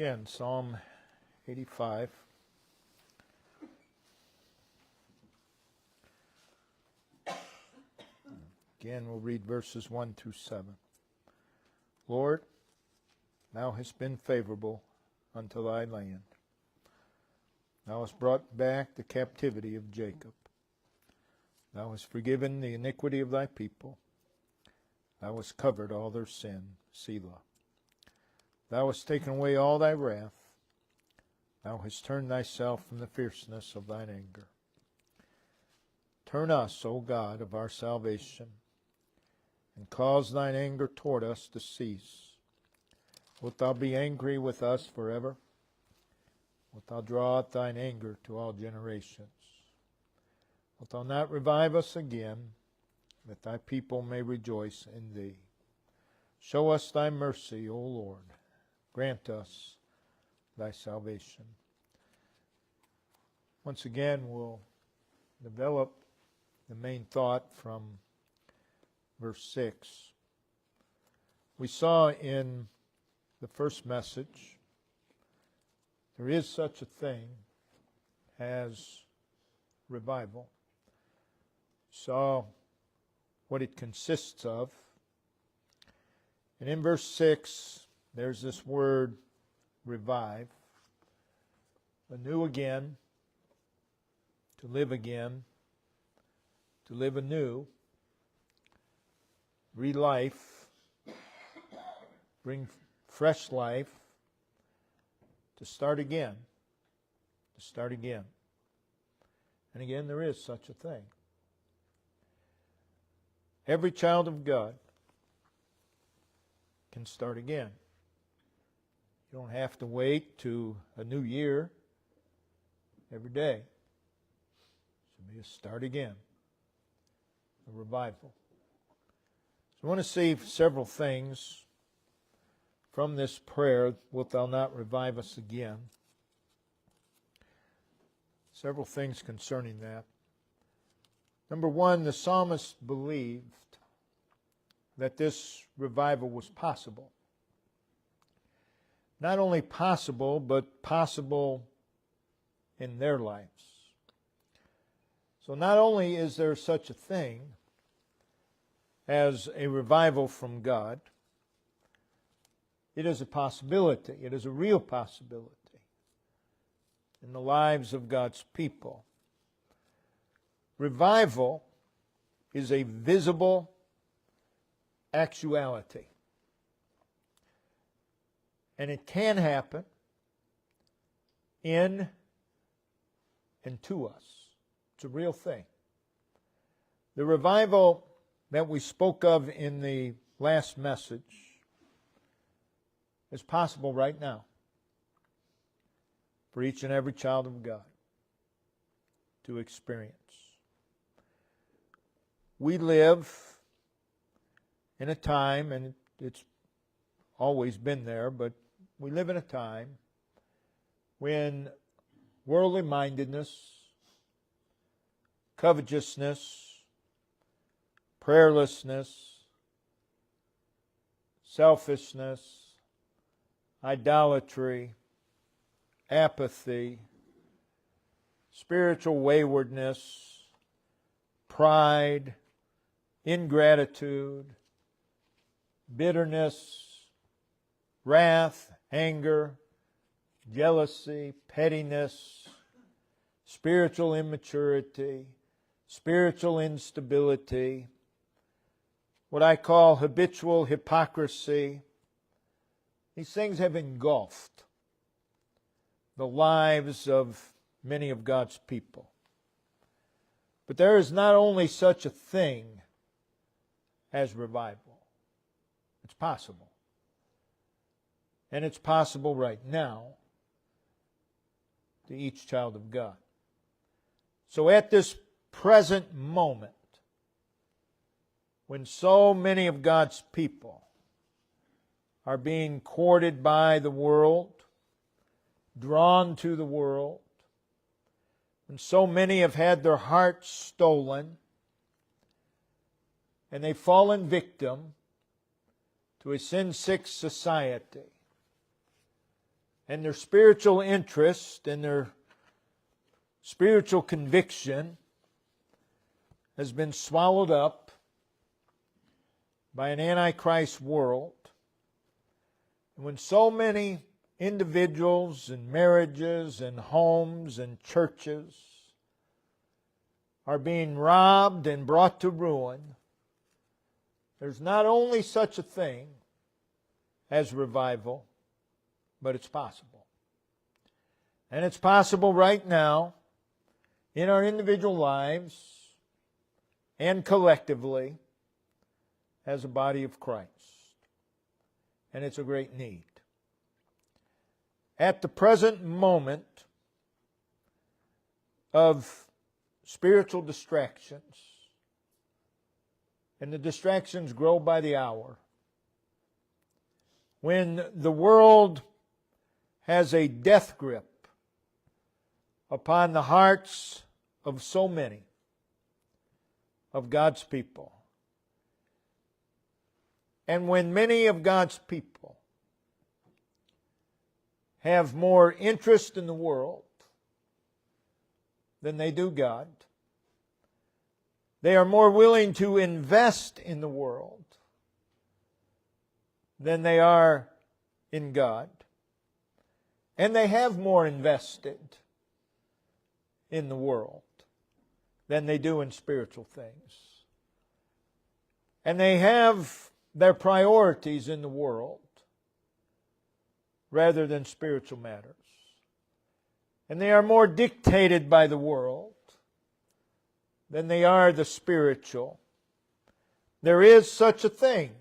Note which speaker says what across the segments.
Speaker 1: again, Psalm 85. Again, we'll read verses 1 through 7. Lord, Thou hast been favorable unto Thy land. Thou hast brought back the captivity of Jacob. Thou hast forgiven the iniquity of Thy people. Thou hast covered all their sin. Selah. Thou hast taken away all Thy wrath. Thou hast turned Thyself from the fierceness of Thine anger. Turn us, O God of our salvation, and cause Thine anger toward us to cease. Wilt Thou be angry with us forever? Wilt Thou draw out Thine anger to all generations? Wilt Thou not revive us again, that Thy people may rejoice in Thee? Show us Thy mercy, O Lord. Grant us Thy salvation. Once again, we'll develop the main thought from verse 6. We saw in the first message, there is such a thing as revival. Saw what it consists of. And in verse 6, there's this word revive. Anew again, to live again, to live anew, re-life, bring fresh life, to start again, to start again. And again, there is such a thing. Every child of God can start again. You don't have to wait to a new year every day. It should be a start again, a revival. So I want to see several things from this prayer, wilt Thou not revive us again? Several things concerning that. Number one, the psalmist believed that this revival was possible. Not only possible, but possible in their lives. So not only is there such a thing as a revival from God, it is a possibility. It is a real possibility in the lives of God's people. Revival is a visible actuality. And it can happen in and to us. It's a real thing. The revival that we spoke of in the last message is possible right now for each and every child of God to experience. We live in a time, and it's always been there, but we live in a time when worldly mindedness, covetousness, prayerlessness, selfishness, idolatry, apathy, spiritual waywardness, pride, ingratitude, bitterness, wrath, anger, jealousy, pettiness, spiritual immaturity, spiritual instability, what I call habitual hypocrisy. These things have engulfed the lives of many of God's people. But there is not only such a thing as revival. It's possible. And it's possible right now to each child of God. So at this present moment, when so many of God's people are being courted by the world, drawn to the world, and so many have had their hearts stolen, and they've fallen victim to a sin-sick society, and their spiritual interest and their spiritual conviction has been swallowed up by an Antichrist world. And when so many individuals and marriages and homes and churches are being robbed and brought to ruin, there's not only such a thing as revival, but it's possible. And it's possible right now in our individual lives and collectively as a body of Christ. And it's a great need. At the present moment of spiritual distractions, and the distractions grow by the hour, when the world has a death grip upon the hearts of so many of God's people, and when many of God's people have more interest in the world than they do God, they are more willing to invest in the world than they are in God. And they have more invested in the world than they do in spiritual things. And they have their priorities in the world rather than spiritual matters. And they are more dictated by the world than they are the spiritual. There is such a thing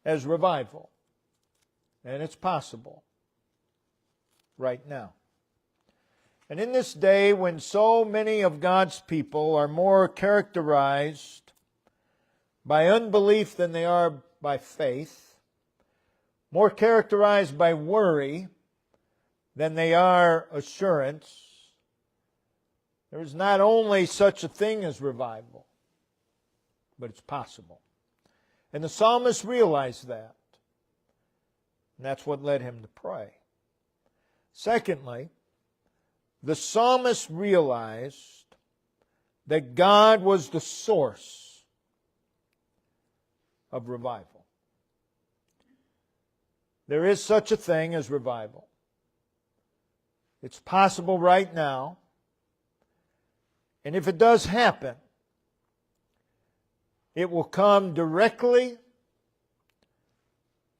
Speaker 1: as revival. And it's possible right now. And in this day when so many of God's people are more characterized by unbelief than they are by faith, more characterized by worry than they are assurance, there is not only such a thing as revival, but it's possible. And the psalmist realized that. And that's what led him to pray. Secondly, the psalmist realized that God was the source of revival. There is such a thing as revival. It's possible right now. And if it does happen, it will come directly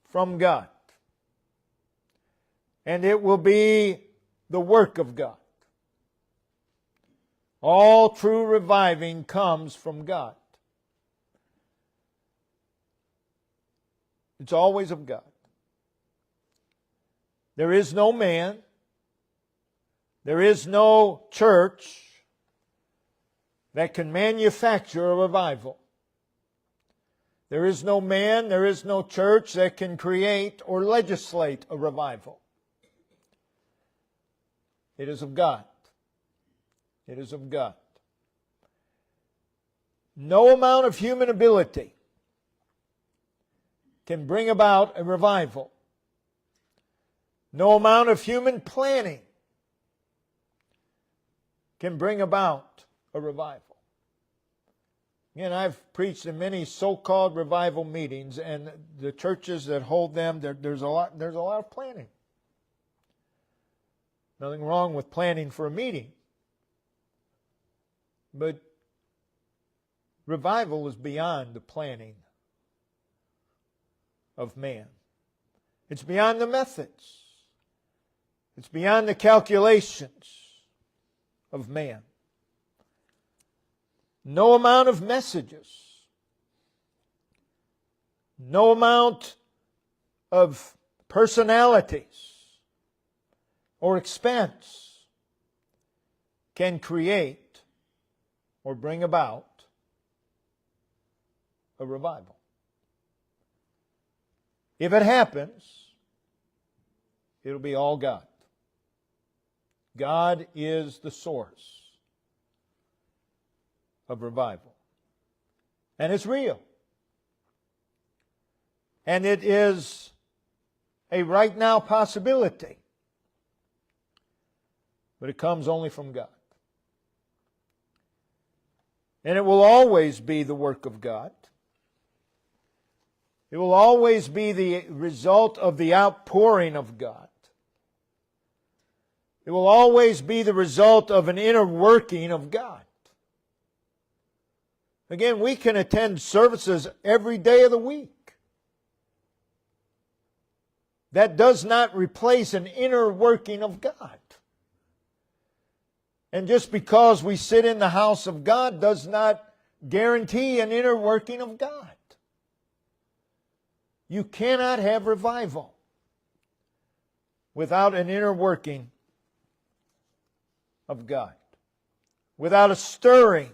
Speaker 1: from God. And it will be the work of God. All true reviving comes from God. It's always of God. There is no man, there is no church that can manufacture a revival. There is no man, there is no church that can create or legislate a revival. It is of God. It is of God. No amount of human ability can bring about a revival. No amount of human planning can bring about a revival. Again, I've preached in many so-called revival meetings, and the churches that hold them, there's a lot of planning. Nothing wrong with planning for a meeting. But revival is beyond the planning of man. It's beyond the methods. It's beyond the calculations of man. No amount of messages, no amount of personalities or expense can create or bring about a revival. If it happens, it'll be all God. God is the source of revival. And it's real. And it is a right now possibility. But it comes only from God. And it will always be the work of God. It will always be the result of the outpouring of God. It will always be the result of an inner working of God. Again, we can attend services every day of the week. That does not replace an inner working of God. And just because we sit in the house of God does not guarantee an inner working of God. You cannot have revival without an inner working of God, without a stirring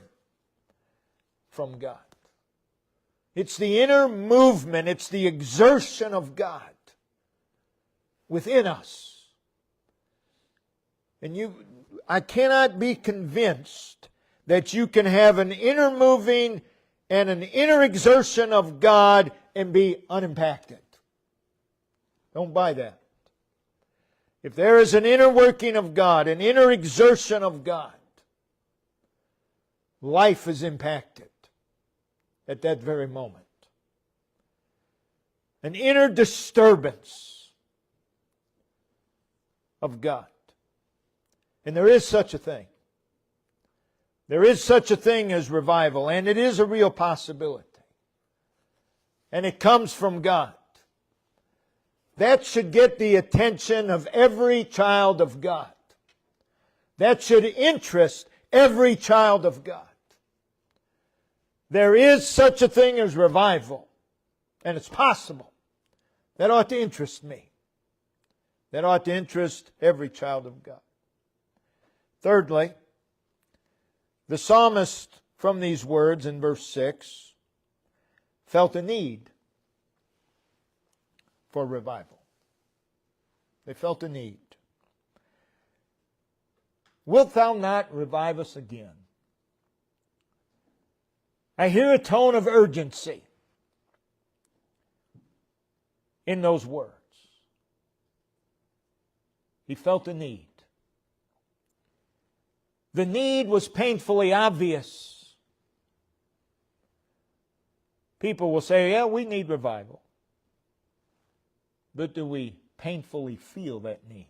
Speaker 1: from God. It's the inner movement, it's the exertion of God within us. And I cannot be convinced that you can have an inner moving and an inner exertion of God and be unimpacted. Don't buy that. If there is an inner working of God, an inner exertion of God, life is impacted at that very moment. An inner disturbance of God. And there is such a thing. There is such a thing as revival, and it is a real possibility. And it comes from God. That should get the attention of every child of God. That should interest every child of God. There is such a thing as revival, and it's possible. That ought to interest me. That ought to interest every child of God. Thirdly, the psalmist from these words in verse 6 felt a need for revival. They felt a need. Wilt thou not revive us again? I hear a tone of urgency in those words. He felt a need. The need was painfully obvious. People will say, yeah, we need revival. But do we painfully feel that need?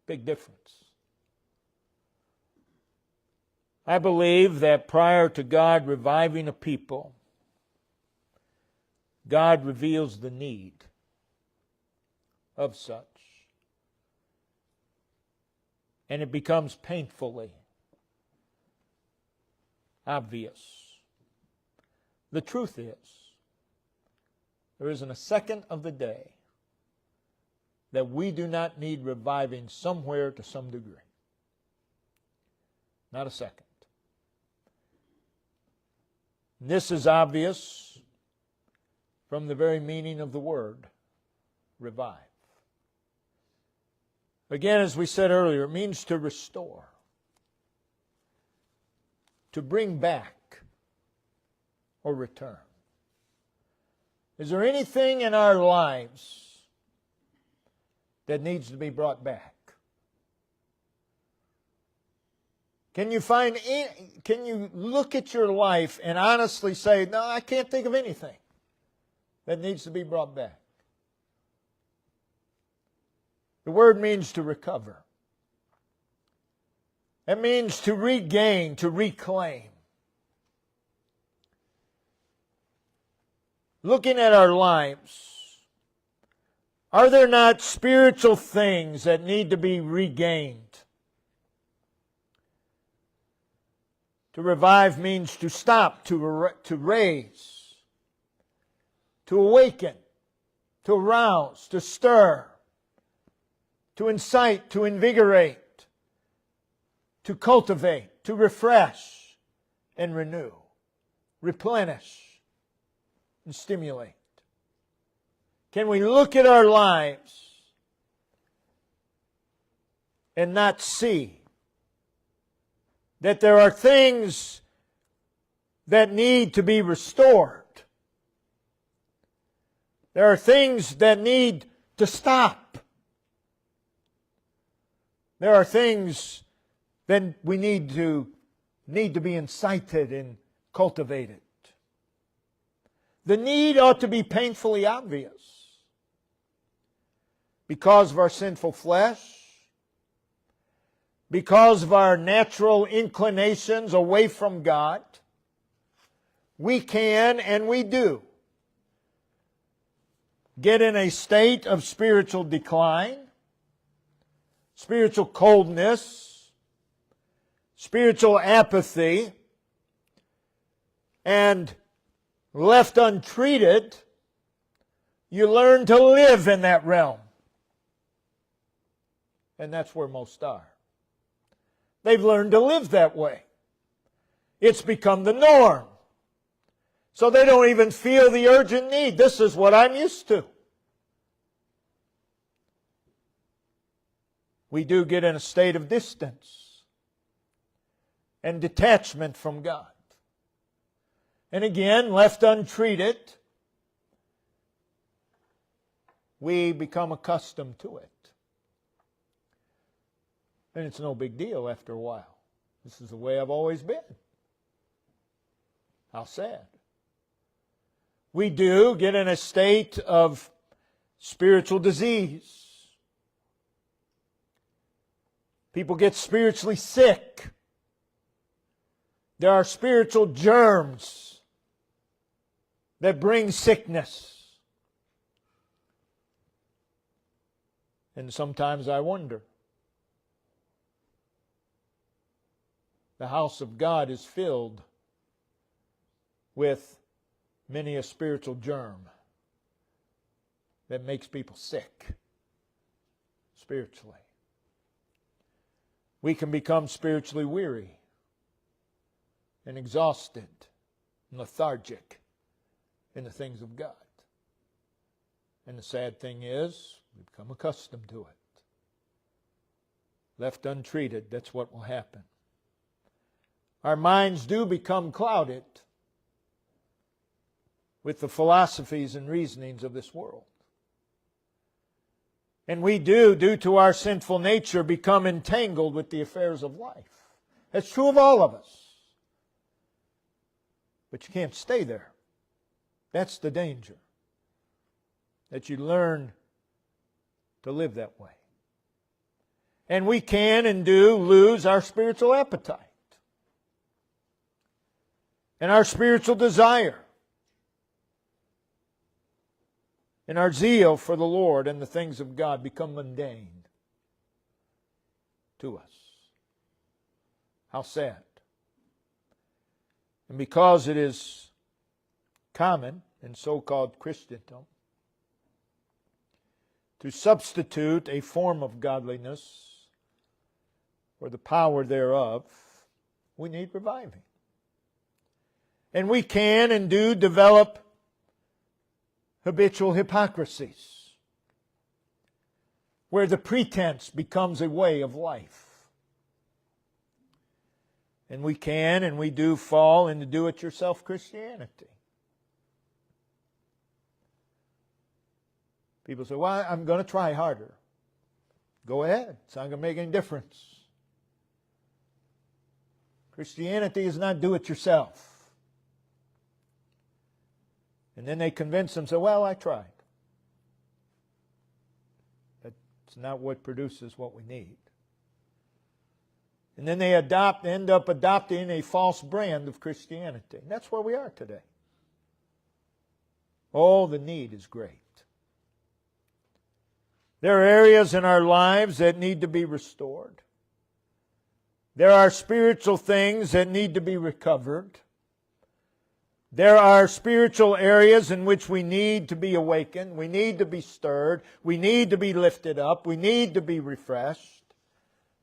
Speaker 1: Big difference. I believe that prior to God reviving a people, God reveals the need of such. And it becomes painfully obvious. The truth is, there isn't a second of the day that we do not need reviving somewhere to some degree. Not a second. This is obvious from the very meaning of the word, revive. Again, as we said earlier, it means to restore, to bring back, or return. Is there anything in our lives that needs to be brought back? Can you look at your life and honestly say, no, I can't think of anything that needs to be brought back? The word means to recover. It means to regain, to reclaim. Looking at our lives, are there not spiritual things that need to be regained? To revive means to stop, to raise, to awaken, to arouse, to stir, to incite, to invigorate, to cultivate, to refresh and renew, replenish and stimulate. Can we look at our lives and not see that there are things that need to be restored? There are things that need to stop. There are things that we need to be incited and cultivated. The need ought to be painfully obvious. Because of our sinful flesh, because of our natural inclinations away from God, we can and we do get in a state of spiritual decline, spiritual coldness, spiritual apathy, and left untreated, you learn to live in that realm. And that's where most are. They've learned to live that way. It's become the norm. So they don't even feel the urgent need. This is what I'm used to. We do get in a state of distance and detachment from God. And again, left untreated, we become accustomed to it. And it's no big deal after a while. This is the way I've always been. How sad. We do get in a state of spiritual disease. People get spiritually sick. There are spiritual germs that bring sickness. And sometimes I wonder, the house of God is filled with many a spiritual germ that makes people sick spiritually. We can become spiritually weary and exhausted and lethargic in the things of God. And the sad thing is, we become accustomed to it. Left untreated, that's what will happen. Our minds do become clouded with the philosophies and reasonings of this world. And we do, due to our sinful nature, become entangled with the affairs of life. That's true of all of us. But you can't stay there. That's the danger. That you learn to live that way. And we can and do lose our spiritual appetite. And our spiritual desire. And our zeal for the Lord and the things of God become mundane to us. How sad. And because it is common in so-called Christendom to substitute a form of godliness or the power thereof, we need reviving. And we can and do develop habitual hypocrisies, where the pretense becomes a way of life. And we can and we do fall into do-it-yourself Christianity. People say, well, I'm going to try harder. Go ahead. It's not going to make any difference. Christianity is not do-it-yourself. And then they convince themselves, well, I tried. That's not what produces what we need. And then they end up adopting a false brand of Christianity. And that's where we are today. Oh, the need is great. There are areas in our lives that need to be restored. There are spiritual things that need to be recovered. There are spiritual areas in which we need to be awakened. We need to be stirred. We need to be lifted up. We need to be refreshed.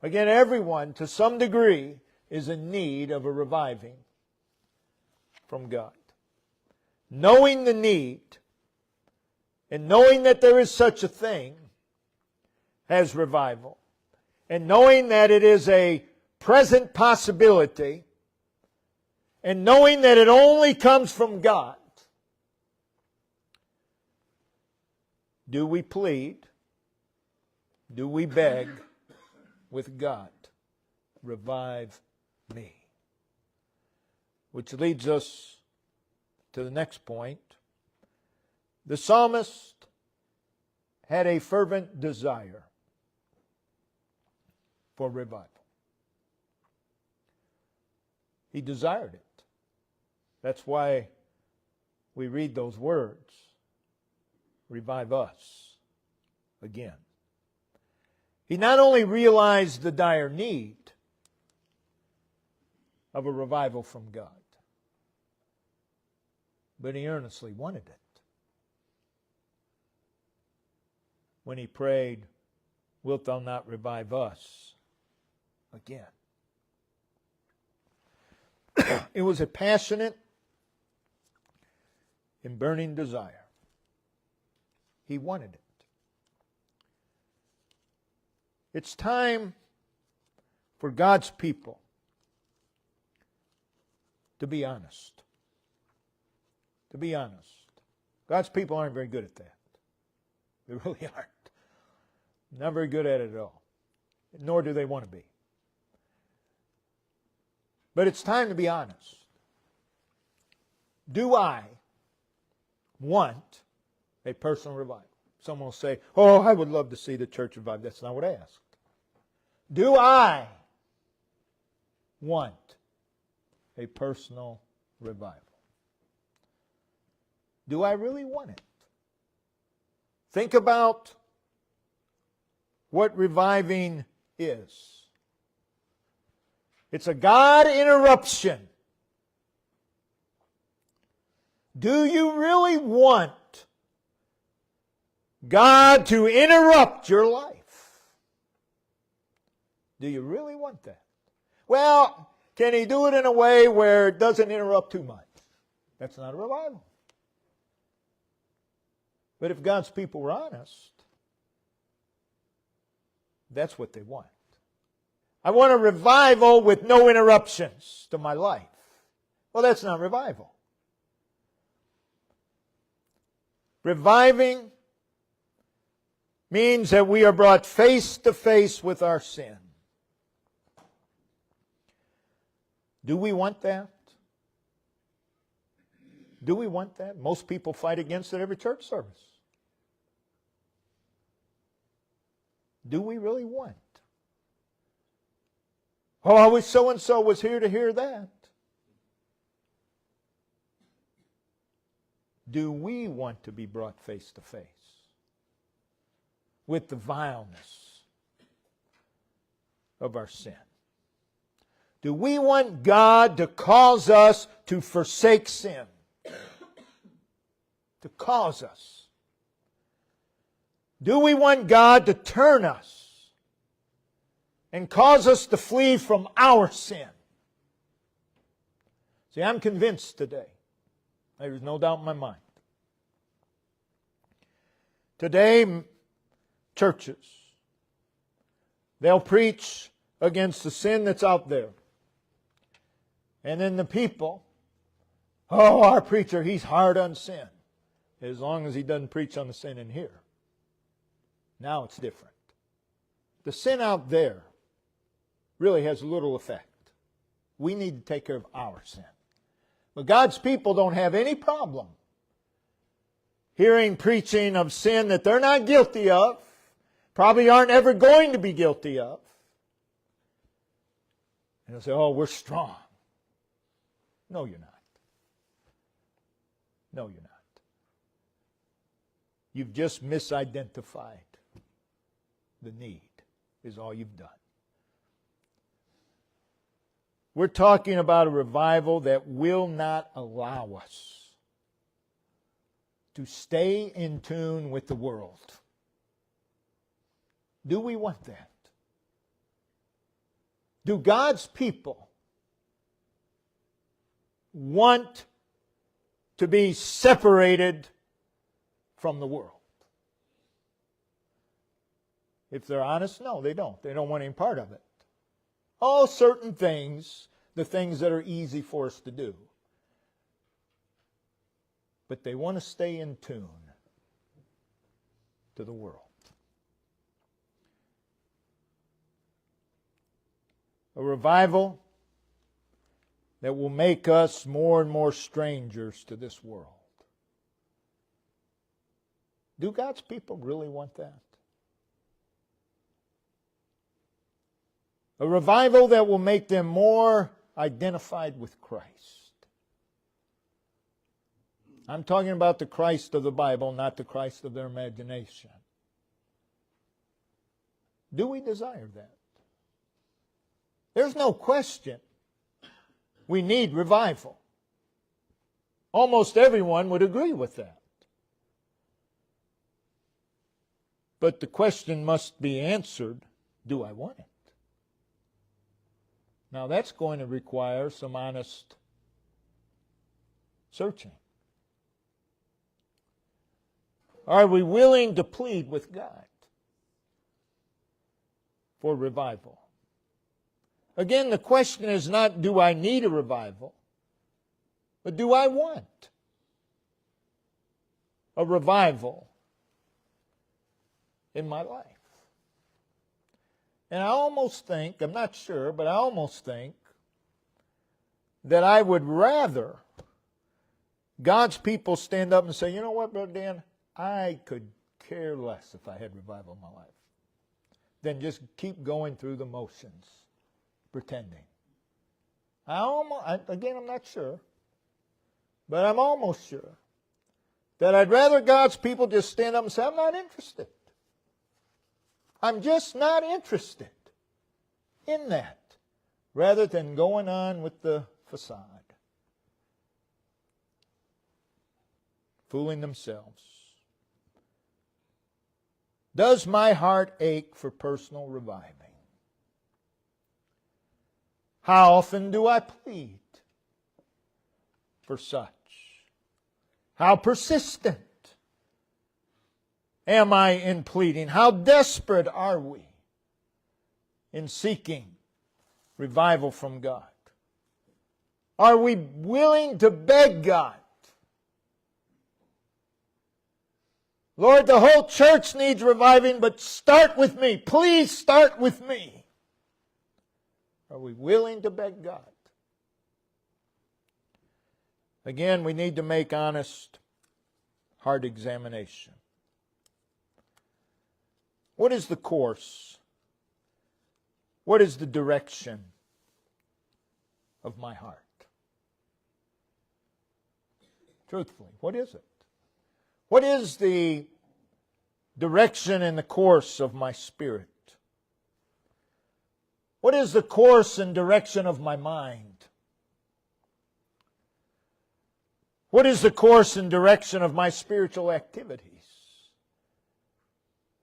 Speaker 1: Again, everyone, to some degree, is in need of a reviving from God. Knowing the need and knowing that there is such a thing as revival, and knowing that it is a present possibility, and knowing that it only comes from God, do we plead do we beg with God, revive me? Which leads us to the next point. The psalmist had a fervent desire for revival. He desired it. That's why we read those words, revive us again. He not only realized the dire need of a revival from God, but he earnestly wanted it. When he prayed, wilt thou not revive us again? It was a passionate and burning desire. He wanted it. It's time for God's people to be honest. To be honest. God's people aren't very good at that. They really aren't. Not very good at it at all. Nor do they want to be. But it's time to be honest. Do I want a personal revival? Someone will say, oh, I would love to see the church revived. That's not what I asked. Do I want a personal revival? Do I really want it? Think about what reviving is. It's a God interruption. Do you really want God to interrupt your life? Do you really want that? Well, can He do it in a way where it doesn't interrupt too much? That's not a revival. But if God's people were honest, that's what they want. I want a revival with no interruptions to my life. Well, that's not revival. Reviving means that we are brought face to face with our sin. Do we want that? Do we want that? Most people fight against it every church service. Do we really want? Oh, I wish so-and-so was here to hear that. Do we want to be brought face to face with the vileness of our sin? Do we want God to cause us to forsake sin? To cause us. Do we want God to turn us and cause us to flee from our sin? See, I'm convinced today. There's no doubt in my mind. Today, churches, they'll preach against the sin that's out there. And then the people, oh, our preacher, he's hard on sin. As long as he doesn't preach on the sin in here. Now it's different. The sin out there really has little effect. We need to take care of our sin. But God's people don't have any problem hearing preaching of sin that they're not guilty of, probably aren't ever going to be guilty of. And they'll say, oh, we're strong. No, you're not. No, you're not. You've just misidentified the need, is all you've done. We're talking about a revival that will not allow us to stay in tune with the world. Do we want that? Do God's people want to be separated from the world? If they're honest, no, they don't. They don't want any part of it. All certain things, the things that are easy for us to do. But they want to stay in tune to the world. A revival that will make us more and more strangers to this world. Do God's people really want that? A revival that will make them more identified with Christ. I'm talking about the Christ of the Bible, not the Christ of their imagination. Do we desire that? There's no question we need revival. Almost everyone would agree with that. But the question must be answered, do I want it? Now that's going to require some honest searching. Are we willing to plead with God for revival? Again, the question is not, do I need a revival? But do I want a revival in my life? And I almost think, I'm not sure, but I almost think that I would rather God's people stand up and say, you know what, Brother Dan, I could care less if I had revival in my life, than just keep going through the motions, pretending. Again, I'm not sure, but I'm almost sure that I'd rather God's people just stand up and say, I'm not interested. I'm just not interested in that, rather than going on with the facade, fooling themselves. Does my heart ache for personal reviving? How often do I plead for such? How persistent am I in pleading? How desperate are we in seeking revival from God? Are we willing to beg God? Lord, the whole church needs reviving, but start with me. Please start with me. Are we willing to beg God? Again, we need to make honest heart examination. What is the course? What is the direction of my heart? Truthfully, what is it? What is the direction and the course of my spirit? What is the course and direction of my mind? What is the course and direction of my spiritual activities?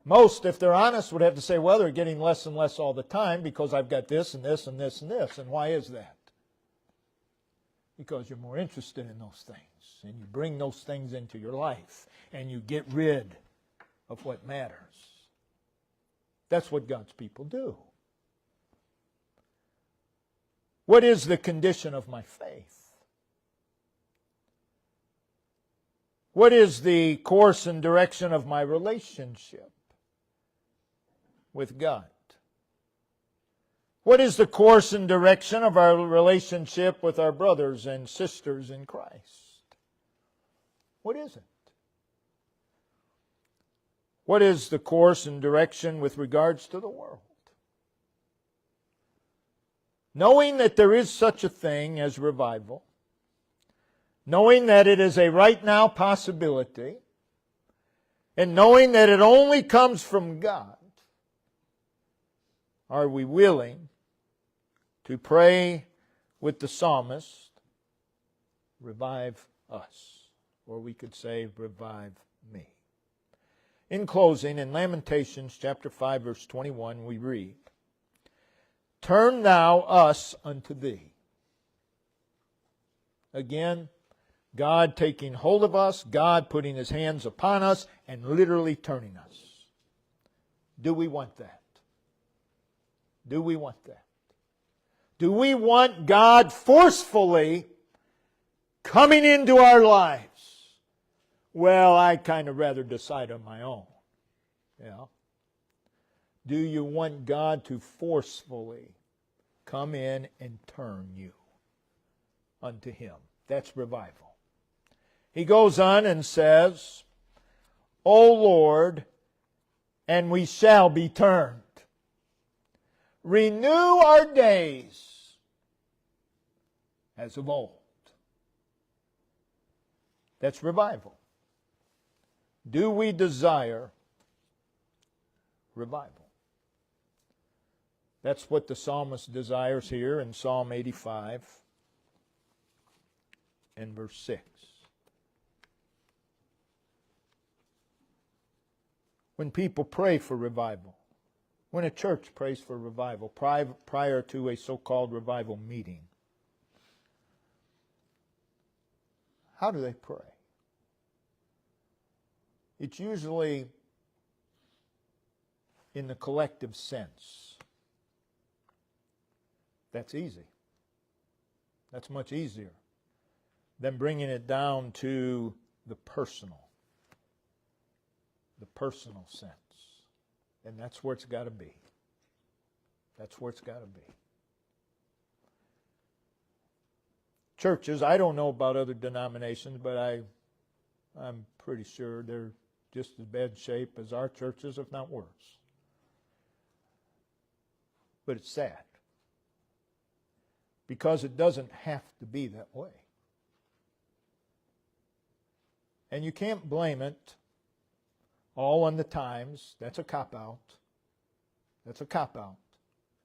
Speaker 1: Most, if they're honest, would have to say, well, they're getting less and less all the time because I've got this and this and this and this. And why is that? Because you're more interested in those things. And you bring those things into your life. And you get rid of what matters. That's what God's people do. What is the condition of my faith? What is the course and direction of my relationship with God? What is the course and direction of our relationship with our brothers and sisters in Christ? What is it? What is the course and direction with regards to the world? Knowing that there is such a thing as revival, knowing that it is a right now possibility, and knowing that it only comes from God, are we willing to pray with the psalmist, revive us? Or we could say, revive me. In closing, in Lamentations chapter 5, verse 21, we read, Turn thou us unto thee. Again, God taking hold of us, God putting His hands upon us, and literally turning us. Do we want that? Do we want that? Do we want God forcefully coming into our lives? Well, I kind of rather decide on my own. Yeah. Do you want God to forcefully come in and turn you unto Him. That's revival. He goes on and says, O Lord, and we shall be turned. Renew our days as of old. That's revival. Do we desire revival? That's what the psalmist desires here in Psalm 85 and verse 6. When people pray for revival, when a church prays for revival prior to a so-called revival meeting, how do they pray? It's usually in the collective sense. That's easy. That's much easier than bringing it down to the personal sense. And that's where it's got to be. That's where it's got to be. Churches, I don't know about other denominations, but I'm pretty sure they're just as bad shape as our churches, if not worse. But it's sad. Because it doesn't have to be that way. And you can't blame it all on the times. That's a cop-out. That's a cop-out.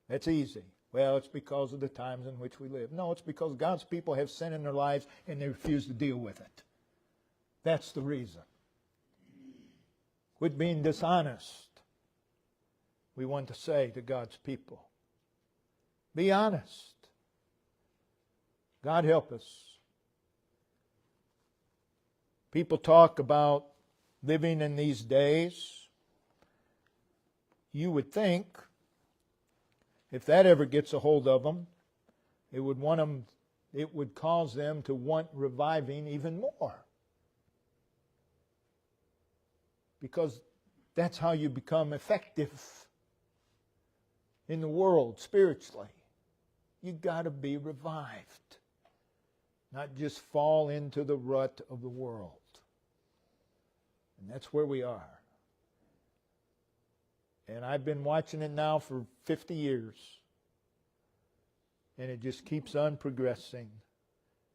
Speaker 1: That's easy. Well, it's because of the times in which we live. No, it's because God's people have sin in their lives and they refuse to deal with it. That's the reason. Quit being dishonest. We want to say to God's people, be honest. God help us. People talk about living in these days. You would think, if that ever gets a hold of them, it would cause them to want reviving even more. Because that's how you become effective in the world spiritually. You've got to be revived. Not just fall into the rut of the world. And that's where we are. And I've been watching it now for 50 years. And it just keeps on progressing.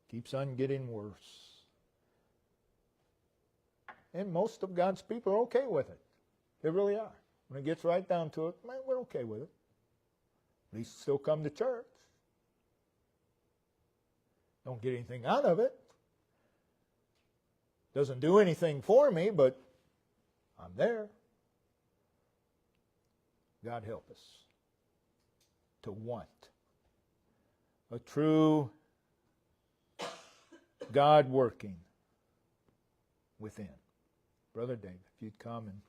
Speaker 1: Keeps on getting worse. And most of God's people are okay with it. They really are. When it gets right down to it, man, we're okay with it. At least still come to church. Don't get anything out of it. Doesn't do anything for me, but I'm there. God help us to want a true God working within. Brother David, if you'd come and